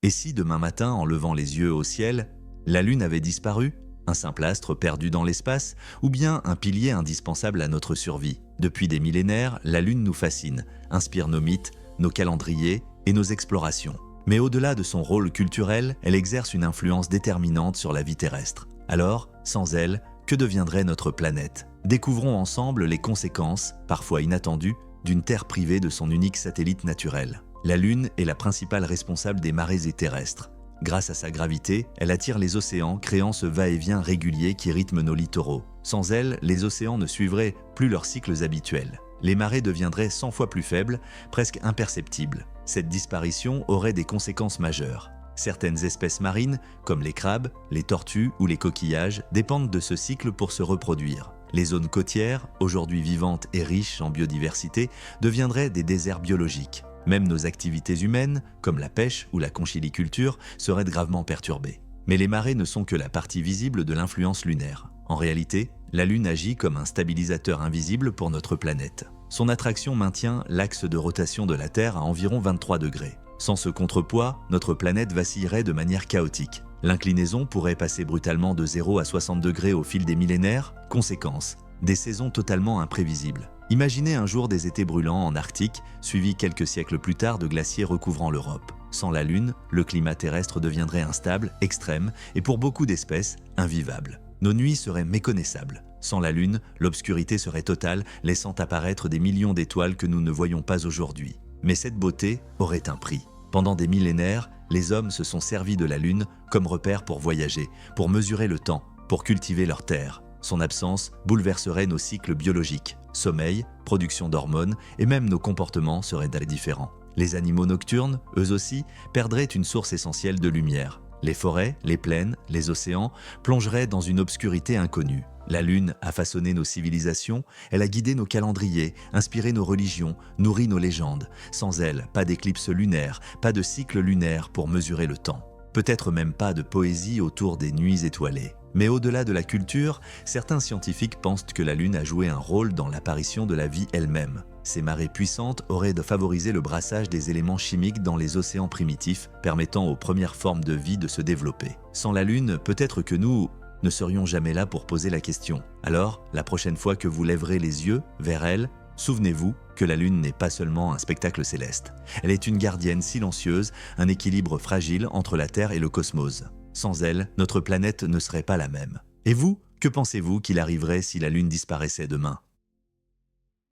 Et si demain matin, en levant les yeux au ciel, la Lune avait disparu? Un simple astre perdu dans l'espace, ou bien un pilier indispensable à notre survie? Depuis des millénaires, la Lune nous fascine, inspire nos mythes, nos calendriers et nos explorations. Mais au-delà de son rôle culturel, elle exerce une influence déterminante sur la vie terrestre. Alors, sans elle, que deviendrait notre planète? Découvrons ensemble les conséquences, parfois inattendues, d'une Terre privée de son unique satellite naturel. La Lune est la principale responsable des marées terrestres. Grâce à sa gravité, elle attire les océans, créant ce va-et-vient régulier qui rythme nos littoraux. Sans elle, les océans ne suivraient plus leurs cycles habituels. Les marées deviendraient 100 fois plus faibles, presque imperceptibles. Cette disparition aurait des conséquences majeures. Certaines espèces marines, comme les crabes, les tortues ou les coquillages, dépendent de ce cycle pour se reproduire. Les zones côtières, aujourd'hui vivantes et riches en biodiversité, deviendraient des déserts biologiques. Même nos activités humaines, comme la pêche ou la conchiliculture, seraient gravement perturbées. Mais les marées ne sont que la partie visible de l'influence lunaire. En réalité, la Lune agit comme un stabilisateur invisible pour notre planète. Son attraction maintient l'axe de rotation de la Terre à environ 23 degrés. Sans ce contrepoids, notre planète vacillerait de manière chaotique. L'inclinaison pourrait passer brutalement de 0 à 60 degrés au fil des millénaires. Conséquence, des saisons totalement imprévisibles. Imaginez un jour des étés brûlants en Arctique, suivis quelques siècles plus tard de glaciers recouvrant l'Europe. Sans la Lune, le climat terrestre deviendrait instable, extrême et pour beaucoup d'espèces, invivable. Nos nuits seraient méconnaissables. Sans la Lune, l'obscurité serait totale, laissant apparaître des millions d'étoiles que nous ne voyons pas aujourd'hui. Mais cette beauté aurait un prix. Pendant des millénaires, les hommes se sont servis de la Lune comme repère pour voyager, pour mesurer le temps, pour cultiver leurs terres. Son absence bouleverserait nos cycles biologiques. Sommeil, production d'hormones et même nos comportements seraient différents. Les animaux nocturnes, eux aussi, perdraient une source essentielle de lumière. Les forêts, les plaines, les océans plongeraient dans une obscurité inconnue. La Lune a façonné nos civilisations, elle a guidé nos calendriers, inspiré nos religions, nourri nos légendes. Sans elle, pas d'éclipse lunaire, pas de cycle lunaire pour mesurer le temps. Peut-être même pas de poésie autour des nuits étoilées. Mais au-delà de la culture, certains scientifiques pensent que la Lune a joué un rôle dans l'apparition de la vie elle-même. Ces marées puissantes auraient favorisé le brassage des éléments chimiques dans les océans primitifs, permettant aux premières formes de vie de se développer. Sans la Lune, peut-être que nous ne serions jamais là pour poser la question. Alors, la prochaine fois que vous lèverez les yeux vers elle, souvenez-vous que la Lune n'est pas seulement un spectacle céleste. Elle est une gardienne silencieuse, un équilibre fragile entre la Terre et le cosmos. Sans elle, notre planète ne serait pas la même. Et vous, que pensez-vous qu'il arriverait si la Lune disparaissait demain ?